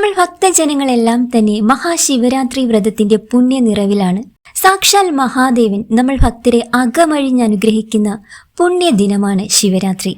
നമ്മൾ ഭക്തജനങ്ങളെല്ലാം തന്നെ മഹാശിവരാത്രി വ്രതത്തിന്റെ പുണ്യ നിറവിലാണ്. സാക്ഷാൽ മഹാദേവൻ നമ്മൾ ഭക്തരെ അകമഴിഞ്ഞ് അനുഗ്രഹിക്കുന്ന പുണ്യദിനമാണ് ശിവരാത്രി.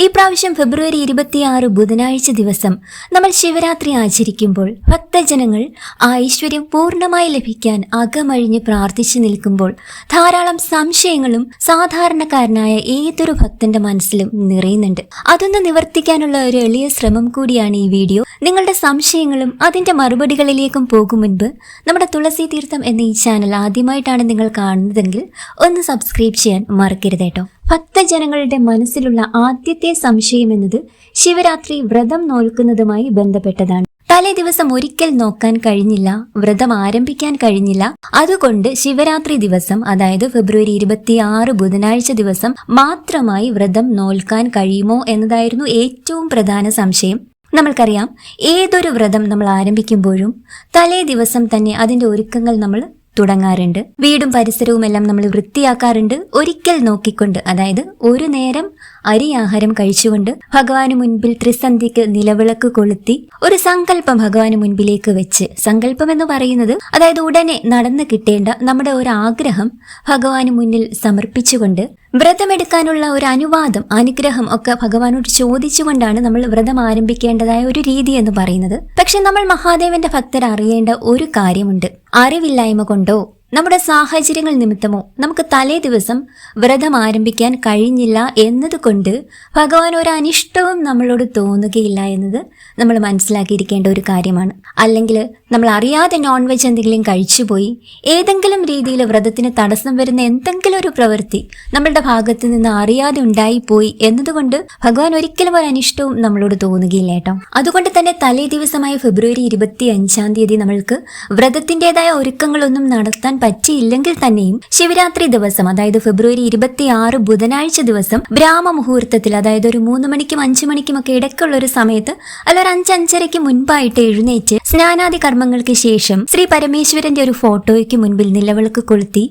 ഈ പ്രാവശ്യം ഫെബ്രുവരി 26 ബുധനാഴ്ച ദിവസം നമ്മൾ ശിവരാത്രി ആചരിക്കുമ്പോൾ ഭക്തജനങ്ങൾ ആ ഐശ്വര്യം പൂർണ്ണമായി ലഭിക്കാൻ അകമഴിഞ്ഞ് പ്രാർത്ഥിച്ചു നിൽക്കുമ്പോൾ ധാരാളം സംശയങ്ങളും സാധാരണക്കാരനായ ഏതൊരു ഭക്തന്റെ മനസ്സിലും നിറയുന്നുണ്ട്. അതൊന്ന് നിവർത്തിക്കാനുള്ള ഒരു എളിയ ശ്രമം കൂടിയാണ് ഈ വീഡിയോ. നിങ്ങളുടെ സംശയങ്ങളും അതിന്റെ മറുപടികളിലേക്കും പോകും മുൻപ് നമ്മുടെ തുളസി തീർത്ഥം എന്ന ഈ ചാനൽ ആദ്യമായിട്ടാണ് നിങ്ങൾ കാണുന്നതെങ്കിൽ ഒന്ന് സബ്സ്ക്രൈബ് ചെയ്യാൻ മറക്കരുത് കേട്ടോ. ഭക്തജനങ്ങളുടെ മനസ്സിലുള്ള ആദ്യത്തെ സംശയം എന്നത് ശിവരാത്രി വ്രതം നോൽക്കുന്നതുമായി ബന്ധപ്പെട്ടതാണ്. തലേ ദിവസം ഒരിക്കൽ നോക്കാൻ കഴിഞ്ഞില്ല, വ്രതം ആരംഭിക്കാൻ കഴിഞ്ഞില്ല, അതുകൊണ്ട് ശിവരാത്രി ദിവസം അതായത് ഫെബ്രുവരി 26 ബുധനാഴ്ച ദിവസം മാത്രമായി വ്രതം നോൽക്കാൻ കഴിയുമോ എന്നതായിരുന്നു ഏറ്റവും പ്രധാന സംശയം. നമ്മൾക്കറിയാം, ഏതൊരു വ്രതം നമ്മൾ ആരംഭിക്കുമ്പോഴും തലേ ദിവസം തന്നെ അതിന്റെ ഒരുക്കങ്ങൾ നമ്മൾ തുടങ്ങാറുണ്ട്. വീടും പരിസരവും എല്ലാം നമ്മൾ വൃത്തിയാക്കാറുണ്ട്. ഒരിക്കൽ നോക്കിക്കൊണ്ട്, അതായത് ഒരു നേരം അരിയാഹാരം കഴിച്ചുകൊണ്ട് ഭഗവാന് മുൻപിൽ ത്രിസന്ധിക്ക് നിലവിളക്ക് കൊളുത്തി ഒരു സങ്കല്പം ഭഗവാന് മുൻപിലേക്ക് വെച്ച്, സങ്കല്പം എന്ന് പറയുന്നത് അതായത് ഉടനെ നടന്നു കിട്ടേണ്ട നമ്മുടെ ഒരു ആഗ്രഹം ഭഗവാന് മുന്നിൽ സമർപ്പിച്ചുകൊണ്ട് വ്രതമെടുക്കാനുള്ള ഒരു അനുവാദം, അനുഗ്രഹം ഒക്കെ ഭഗവാനോട് ചോദിച്ചുകൊണ്ടാണ് നമ്മൾ വ്രതം ആരംഭിക്കേണ്ടതായ ഒരു രീതി എന്ന് പറയുന്നത്. പക്ഷെ നമ്മൾ മഹാദേവന്റെ ഭക്തർ അറിയേണ്ട ഒരു കാര്യമുണ്ട്. അറിവില്ലായ്മ കൊണ്ടോ നമ്മുടെ സാഹചര്യങ്ങൾ നിമിത്തമോ നമുക്ക് തലേ ദിവസം വ്രതം ആരംഭിക്കാൻ കഴിഞ്ഞില്ല എന്നതുകൊണ്ട് ഭഗവാൻ ഒരു അനിഷ്ടവും നമ്മളോട് തോന്നുകയില്ല എന്നത് നമ്മൾ മനസ്സിലാക്കിയിരിക്കേണ്ട ഒരു കാര്യമാണ്. അല്ലെങ്കിൽ നമ്മൾ അറിയാതെ നോൺ വെജ് എന്തെങ്കിലും കഴിച്ചുപോയി, ഏതെങ്കിലും രീതിയിൽ വ്രതത്തിന് തടസ്സം വരുന്ന എന്തെങ്കിലും ഒരു പ്രവൃത്തി നമ്മളുടെ ഭാഗത്ത് നിന്ന് അറിയാതെ ഉണ്ടായിപ്പോയി എന്നതുകൊണ്ട് ഭഗവാൻ ഒരിക്കലും ഒരു അനിഷ്ടവും നമ്മളോട് തോന്നുകയില്ല കേട്ടോ. അതുകൊണ്ട് തന്നെ തലേ ദിവസമായ ഫെബ്രുവരി 25 നമ്മൾക്ക് വ്രതത്തിൻ്റെതായ ഒരുക്കങ്ങളൊന്നും നടത്താൻ പറ്റിയില്ലെങ്കിൽ തന്നെയും ശിവരാത്രി ദിവസം അതായത് ഫെബ്രുവരി 26 ബുധനാഴ്ച ദിവസം ബ്രാഹ്മ മുഹൂർത്തത്തിൽ, അതായത് ഒരു 3 മണിക്കും 5 മണിക്കും ഒക്കെ ഇടയ്ക്കുള്ള ഒരു സമയത്ത് അല്ല ഒരു 5-5:30 മുൻപായിട്ട് എഴുന്നേറ്റ് സ്നാനാദി കർമ്മങ്ങൾക്ക് ശേഷം ശ്രീ പരമേശ്വരന്റെ ഒരു ഫോട്ടോയ്ക്ക് മുൻപിൽ നിലവിളക്ക് കൊളുത്തി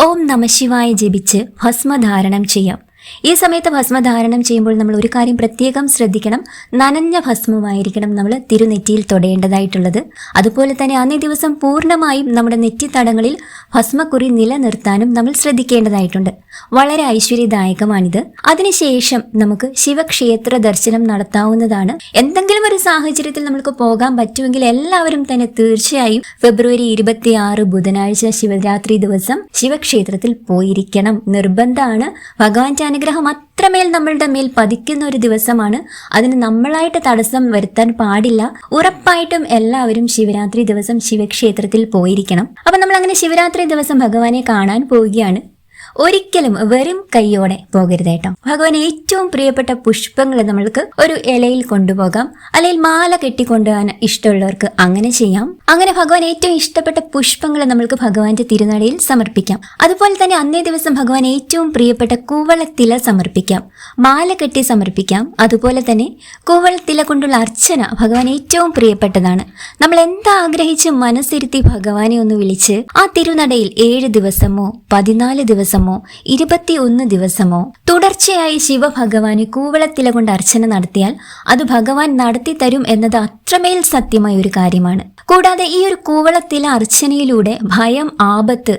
ഓം നമഃശിവായ ജപിച്ച് ഭസ്മധാരണം ചെയ്യാം. ഈ സമയത്ത് ഭസ്മധാരണം ചെയ്യുമ്പോൾ നമ്മൾ ഒരു കാര്യം പ്രത്യേകം ശ്രദ്ധിക്കണം. നനഞ്ഞ ഭസ്മമായിരിക്കണം നമ്മൾ തിരുനെറ്റിയിൽ തൊടേണ്ടതായിട്ടുള്ളത്. അതുപോലെ തന്നെ അന്നേ ദിവസം പൂർണ്ണമായും നമ്മുടെ നെറ്റിത്തടങ്ങളിൽ ഭസ്മക്കുറി നിലനിർത്താനും നമ്മൾ ശ്രദ്ധിക്കേണ്ടതായിട്ടുണ്ട്. വളരെ ഐശ്വര്യദായകമാണിത്. അതിനുശേഷം നമുക്ക് ശിവക്ഷേത്ര ദർശനം നടത്താവുന്നതാണ്. എന്തെങ്കിലും ഒരു സാഹചര്യത്തിൽ നമുക്ക് പോകാൻ പറ്റുമെങ്കിൽ എല്ലാവരും തന്നെ തീർച്ചയായും ഫെബ്രുവരി 26 ബുധനാഴ്ച ശിവരാത്രി ദിവസം ശിവക്ഷേത്രത്തിൽ പോയിരിക്കണം, നിർബന്ധമാണ്. ഭഗവാന്റെ അനുഗ്രഹം അത്രമേൽ നമ്മളുടെ മേൽ പതിക്കുന്ന ഒരു ദിവസമാണ്. അതിന് നമ്മളായിട്ട് തടസ്സം വരുത്താൻ പാടില്ല. ഉറപ്പായിട്ടും എല്ലാവരും ശിവരാത്രി ദിവസം ശിവക്ഷേത്രത്തിൽ പോയിരിക്കണം. അപ്പൊ നമ്മൾ അങ്ങനെ ശിവരാത്രി ദിവസം ഭഗവാനെ കാണാൻ പോവുകയാണ്. ഒരിക്കലും വെറും കൈയോടെ പോകരുത് കേട്ടോ. ഭഗവാൻ ഏറ്റവും പ്രിയപ്പെട്ട പുഷ്പങ്ങൾ നമ്മൾക്ക് ഒരു ഇലയിൽ കൊണ്ടുപോകാം, അല്ലെങ്കിൽ മാല കെട്ടിക്കൊണ്ടുപോകാൻ ഇഷ്ടമുള്ളവർക്ക് അങ്ങനെ ചെയ്യാം. അങ്ങനെ ഭഗവാൻ ഏറ്റവും ഇഷ്ടപ്പെട്ട പുഷ്പങ്ങൾ നമ്മൾക്ക് ഭഗവാന്റെ തിരുനടയിൽ സമർപ്പിക്കാം. അതുപോലെ തന്നെ അന്നേ ദിവസം ഭഗവാൻ ഏറ്റവും പ്രിയപ്പെട്ട കൂവളത്തില സമർപ്പിക്കാം, മാല കെട്ടി സമർപ്പിക്കാം. അതുപോലെ തന്നെ കൂവളത്തില കൊണ്ടുള്ള അർച്ചന ഭഗവാൻ ഏറ്റവും പ്രിയപ്പെട്ടതാണ്. നമ്മൾ എന്താ ആഗ്രഹിച്ച് മനസ്സിരുത്തി ഭഗവാനെ ഒന്ന് വിളിച്ച് ആ തിരുനടയിൽ 7 ദിവസമോ 14 ദിവസമോ 21 ദിവസമോ തുടർച്ചയായി ശിവഭഗവാന് കൂവളത്തില കൊണ്ട് അർച്ചന നടത്തിയാൽ അത് ഭഗവാൻ നടത്തി തരും എന്നത് അത്രമേൽ സത്യമായ ഒരു കാര്യമാണ്. കൂടാതെ ഈ ഒരു കൂവളത്തില അർച്ചനയിലൂടെ ഭയം, ആപത്ത്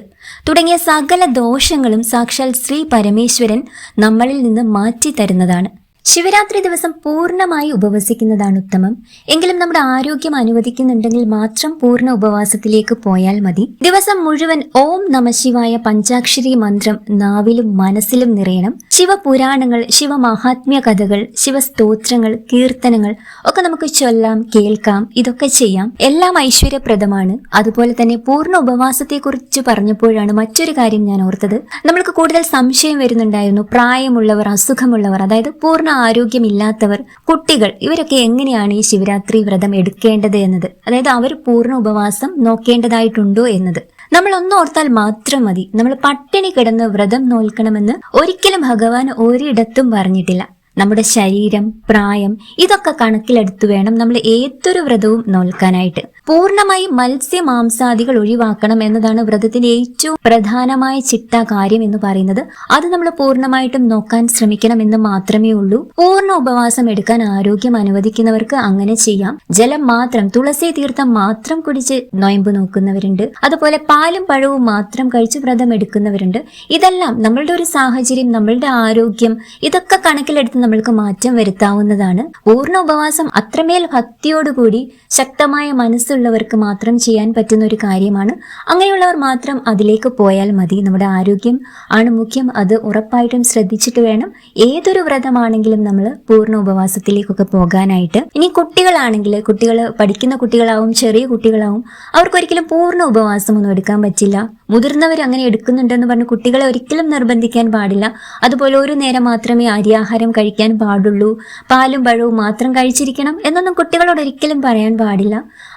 തുടങ്ങിയ സകല ദോഷങ്ങളും സാക്ഷാൽ ശ്രീ പരമേശ്വരൻ നമ്മളിൽ നിന്ന് മാറ്റി തരുന്നതാണ്. ശിവരാത്രി ദിവസം പൂർണ്ണമായി ഉപവസിക്കുന്നതാണ് ഉത്തമം. എങ്കിലും നമ്മുടെ ആരോഗ്യം അനുവദിക്കുന്നുണ്ടെങ്കിൽ മാത്രം പൂർണ്ണ ഉപവാസത്തിലേക്ക് പോയാൽ മതി. ദിവസം മുഴുവൻ ഓം നമഃശിവായ പഞ്ചാക്ഷരി മന്ത്രം നാവിലും മനസ്സിലും നിറയണം. ശിവപുരാണങ്ങൾ, ശിവമഹാത്മ്യ കഥകൾ, ശിവസ്തോത്രങ്ങൾ, കീർത്തനങ്ങൾ ഒക്കെ നമുക്ക് ചൊല്ലാം, കേൾക്കാം. ഇതൊക്കെ ചെയ്യാം. എല്ലാം ഐശ്വര്യപ്രദമാണ്. അതുപോലെ തന്നെ പൂർണ്ണ ഉപവാസത്തെക്കുറിച്ച് പറഞ്ഞപ്പോഴാണ് മറ്റൊരു കാര്യം ഞാൻ ഓർത്തത്. നമ്മൾക്ക് കൂടുതൽ സംശയം വരുന്നുണ്ടായിരുന്നു. പ്രായമുള്ളവർ, അസുഖമുള്ളവർ, അതായത് പൂർണ്ണ ആരോഗ്യമില്ലാത്തവർ, കുട്ടികൾ, ഇവരൊക്കെ എങ്ങനെയാണ് ഈ ശിവരാത്രി വ്രതം എടുക്കേണ്ടത് എന്നത്, അതായത് അവർ പൂർണ്ണ ഉപവാസം നോക്കേണ്ടതായിട്ടുണ്ടോ എന്നത് നമ്മൾ ഒന്നോർത്താൽ മാത്രം മതി. നമ്മൾ പട്ടിണി കിടന്ന് വ്രതം നോൽക്കണമെന്ന് ഒരിക്കലും ഭഗവാൻ ഒരിടത്തും പറഞ്ഞിട്ടില്ല. നമ്മുടെ ശരീരം, പ്രായം ഇതൊക്കെ കണക്കിലെടുത്തു വേണം നമ്മൾ ഏതൊരു വ്രതവും നോൽക്കാനായിട്ട്. പൂർണ്ണമായും മത്സ്യ മാംസാദികൾ ഒഴിവാക്കണം എന്നതാണ് വ്രതത്തിന്റെ ഏറ്റവും പ്രധാനമായ ചിട്ട കാര്യം എന്ന് പറയുന്നത്. അത് നമ്മൾ പൂർണ്ണമായിട്ടും നോക്കാൻ ശ്രമിക്കണം എന്ന് മാത്രമേ ഉള്ളൂ. പൂർണ്ണ ഉപവാസം എടുക്കാൻ ആരോഗ്യം അനുവദിക്കുന്നവർക്ക് അങ്ങനെ ചെയ്യാം. ജലം മാത്രം, തുളസി തീർത്ഥം മാത്രം കുടിച്ച് നൊയമ്പ് നോക്കുന്നവരുണ്ട്. അതുപോലെ പാലും പഴവും മാത്രം കഴിച്ച് വ്രതം എടുക്കുന്നവരുണ്ട്. ഇതെല്ലാം നമ്മളുടെ ഒരു സാഹചര്യം, നമ്മളുടെ ആരോഗ്യം ഇതൊക്കെ കണക്കിലെടുത്ത് നമ്മൾക്ക് മാറ്റം വരുത്താവുന്നതാണ്. പൂർണ്ണ ഉപവാസം അത്രമേൽ ഭക്തിയോടുകൂടി ശക്തമായ മനസ്സുള്ളവർക്ക് മാത്രം ചെയ്യാൻ പറ്റുന്ന ഒരു കാര്യമാണ്. അങ്ങനെയുള്ളവർ മാത്രം അതിലേക്ക് പോയാൽ മതി. നമ്മുടെ ആരോഗ്യം ആണ് മുഖ്യം. അത് ഉറപ്പായിട്ടും ശ്രദ്ധിച്ചിട്ട് വേണം ഏതൊരു വ്രതമാണെങ്കിലും നമ്മൾ പൂർണ്ണ ഉപവാസത്തിലേക്കൊക്കെ പോകാനായിട്ട്. ഇനി കുട്ടികളാണെങ്കിൽ, കുട്ടികൾ പഠിക്കുന്ന കുട്ടികളാവും, ചെറിയ കുട്ടികളാവും, അവർക്കൊരിക്കലും പൂർണ്ണ ഉപവാസമൊന്നും എടുക്കാൻ പറ്റില്ല. മുതിർന്നവർ അങ്ങനെ എടുക്കുന്നുണ്ടെന്ന് പറഞ്ഞ് കുട്ടികളെ ഒരിക്കലും നിർബന്ധിക്കാൻ പാടില്ല. അതുപോലെ ഒരു നേരം മാത്രമേ അരിയാഹാരം കഴിക്കാൻ പാടുള്ളൂ, പാലും പഴവും മാത്രം കഴിച്ചിരിക്കണം എന്നൊന്നും കുട്ടികളോട് ഒരിക്കലും പറയാൻ പാടില്ല.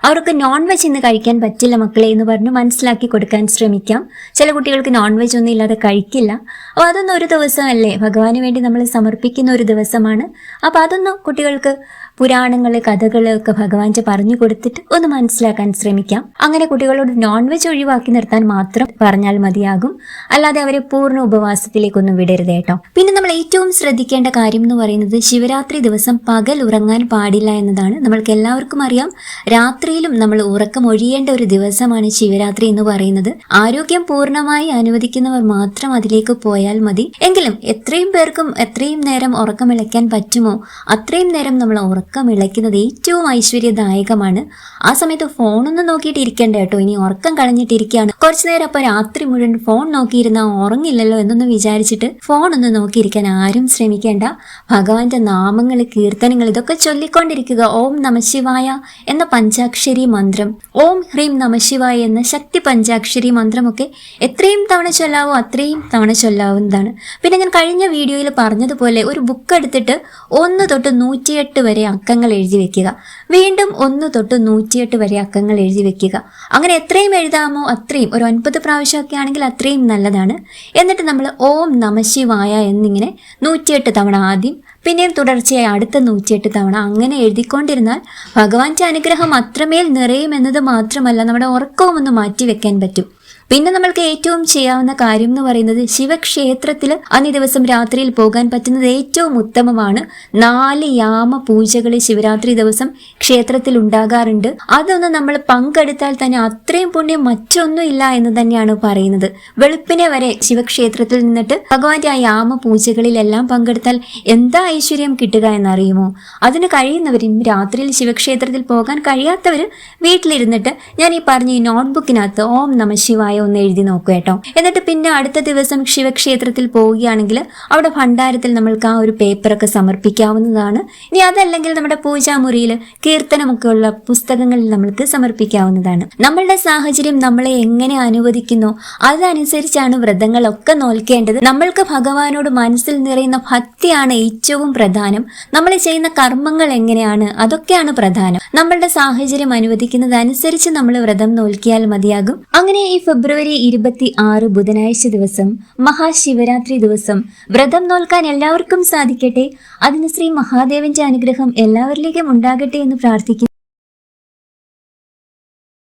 അവർക്ക് നോൺ വെജ് ഇന്ന് കഴിക്കാൻ പറ്റില്ല മക്കളെ എന്ന് പറഞ്ഞ് മനസ്സിലാക്കി കൊടുക്കാൻ ശ്രമിക്കാം. ചില കുട്ടികൾക്ക് നോൺ വെജ് ഒന്നും ഇല്ലാതെ കഴിക്കില്ല. അപ്പോൾ അതൊന്നും ഒരു ദിവസമല്ലേ, ഭഗവാന് വേണ്ടി നമ്മൾ സമർപ്പിക്കുന്ന ഒരു ദിവസമാണ്. അപ്പോൾ അതൊന്നും കുട്ടികൾക്ക് പുരാണങ്ങള്, കഥകള് ഒക്കെ ഭഗവാന്റെ പറഞ്ഞു കൊടുത്തിട്ട് ഒന്ന് മനസ്സിലാക്കാൻ ശ്രമിക്കാം. അങ്ങനെ കുട്ടികളോട് നോൺ വെജ് ഒഴിവാക്കി നിർത്താൻ മാത്രം പറഞ്ഞാൽ മതിയാകും. അല്ലാതെ അവരെ പൂർണ്ണ ഉപവാസത്തിലേക്കൊന്നും വിടരുത് കേട്ടോ. പിന്നെ നമ്മൾ ഏറ്റവും ശ്രദ്ധിക്കേണ്ട കാര്യം എന്ന് പറയുന്നത് ശിവരാത്രി ദിവസം പകൽ ഉറങ്ങാൻ പാടില്ല എന്നതാണ്. നമ്മൾക്ക് എല്ലാവർക്കും അറിയാം, രാത്രിയിലും നമ്മൾ ഉറക്കം ഒഴിയേണ്ട ഒരു ദിവസമാണ് ശിവരാത്രി എന്ന് പറയുന്നത്. ആരോഗ്യം പൂർണ്ണമായി അനുവദിക്കുന്നവർ മാത്രം അതിലേക്ക് പോയാൽ മതി. എങ്കിലും എത്രയും പേർക്കും എത്രയും നേരം ഉറക്കം ഇളയ്ക്കാൻ പറ്റുമോ അത്രയും നേരം നമ്മൾ ഉറക്കം ഇളയ്ക്കുന്നത് ഏറ്റവും ഐശ്വര്യദായകമാണ്. ആ സമയത്ത് ഫോണൊന്നും നോക്കിയിട്ട് ഇരിക്കണ്ട കേട്ടോ. ഇനി ഉറക്കം കളഞ്ഞിട്ടിരിക്കുകയാണ്, കുറച്ചു നേരം അപ്പൊ രാത്രി മുഴുവൻ ഫോൺ നോക്കിയിരുന്ന ഉറങ്ങില്ലല്ലോ എന്നൊന്നും വിചാരിച്ചിട്ട് ഫോണൊന്നും നോക്കിയിരിക്കാൻ ആരും ശ്രമിക്കേണ്ട. ഭഗവാന്റെ നാമങ്ങൾ, കീർത്തനങ്ങൾ ഇതൊക്കെ ചൊല്ലിക്കൊണ്ടിരിക്കുക. ഓം നമശിവായ എന്ന പഞ്ചാക്ഷരി മന്ത്രം, ഓം ഹ്രീം നമശിവായ എന്ന ശക്തി പഞ്ചാക്ഷരി മന്ത്രമൊക്കെ എത്രയും തവണ ചൊല്ലാവോ അത്രയും തവണ ചൊല്ലാവുന്നതാണ്. പിന്നെ ഞാൻ കഴിഞ്ഞ വീഡിയോയിൽ പറഞ്ഞതുപോലെ ഒരു ബുക്ക് എടുത്തിട്ട് 1 തൊട്ട് 108 വരെ അക്കങ്ങൾ എഴുതി വെക്കുക. വീണ്ടും 1 തൊട്ട് 108 വരെ അക്കങ്ങൾ എഴുതി വെക്കുക. അങ്ങനെ എത്രയും എഴുതാമോ അത്രയും, ഒരു 9 പ്രാവശ്യമൊക്കെ ആണെങ്കിൽ അത്രയും നല്ലതാണ്. എന്നിട്ട് നമ്മൾ ഓം നമശിവായ എന്നിങ്ങനെ 108 തവണ ആദ്യം, പിന്നെയും തുടർച്ചയായി അടുത്ത 108 തവണ അങ്ങനെ എഴുതിക്കൊണ്ടിരുന്നാൽ ഭഗവാന്റെ അനുഗ്രഹം അത്രമേൽ നിറയുമെന്നത് മാത്രമല്ല, നമ്മുടെ ഉറക്കവും ഒന്ന് മാറ്റിവെക്കാൻ പറ്റും. പിന്നെ നമ്മൾക്ക് ഏറ്റവും ചെയ്യാവുന്ന കാര്യം എന്ന് പറയുന്നത് ശിവക്ഷേത്രത്തിൽ അന്നേ ദിവസം രാത്രിയിൽ പോകാൻ പറ്റുന്നത് ഏറ്റവും ഉത്തമമാണ്. 4 യാമ പൂജകൾ ശിവരാത്രി ദിവസം ക്ഷേത്രത്തിൽ ഉണ്ടാകാറുണ്ട്. അതൊന്നും നമ്മൾ പങ്കെടുത്താൽ തന്നെ അത്രയും പുണ്യം മറ്റൊന്നും ഇല്ല എന്ന് തന്നെയാണ് പറയുന്നത്. വെളുപ്പിനെ വരെ ശിവക്ഷേത്രത്തിൽ നിന്നിട്ട് ഭഗവാന്റെ ആ യാമ പൂജകളിലെല്ലാം പങ്കെടുത്താൽ എന്താ ഐശ്വര്യം കിട്ടുക എന്നറിയുമോ? അതിന് കഴിയുന്നവരും, രാത്രിയിൽ ശിവക്ഷേത്രത്തിൽ പോകാൻ കഴിയാത്തവർ വീട്ടിലിരുന്നിട്ട് ഞാൻ ഈ പറഞ്ഞ ഈ നോട്ട്ബുക്കിനകത്ത് ഓം നമശിവായ ഒന്ന് എഴുതി നോക്കുക കേട്ടോ. എന്നിട്ട് പിന്നെ അടുത്ത ദിവസം ശിവക്ഷേത്രത്തിൽ പോവുകയാണെങ്കിൽ അവിടെ ഭണ്ഡാരത്തിൽ നമ്മൾക്ക് ആ ഒരു പേപ്പറൊക്കെ സമർപ്പിക്കാവുന്നതാണ്. ഇനി അതല്ലെങ്കിൽ നമ്മുടെ പൂജാമുറിയിൽ കീർത്തനമൊക്കെ ഉള്ള പുസ്തകങ്ങളിൽ നമ്മൾക്ക് സമർപ്പിക്കാവുന്നതാണ്. നമ്മളുടെ സാഹചര്യം നമ്മളെ എങ്ങനെ അനുവദിക്കുന്നോ അതനുസരിച്ചാണ് വ്രതങ്ങളൊക്കെ നോൽക്കേണ്ടത്. നമ്മൾക്ക് ഭഗവാനോട് മനസ്സിൽ നിറയുന്ന ഭക്തിയാണ് ഏറ്റവും പ്രധാനം. നമ്മൾ ചെയ്യുന്ന കർമ്മങ്ങൾ എങ്ങനെയാണ് അതൊക്കെയാണ് പ്രധാനം. നമ്മളുടെ സാഹചര്യം അനുവദിക്കുന്നതനുസരിച്ച് നമ്മൾ വ്രതം നോൽക്കിയാൽ മതിയാകും. അങ്ങനെ ഈ ഫെബ്രുവരി 26 ബുധനാഴ്ച ദിവസം, മഹാശിവരാത്രി ദിവസം വ്രതം നോൽക്കാൻ എല്ലാവർക്കും സാധിക്കട്ടെ. അതിന് ശ്രീ മഹാദേവന്റെ അനുഗ്രഹം എല്ലാവരിലേക്കും ഉണ്ടാകട്ടെ എന്ന് പ്രാർത്ഥിക്കുന്നു.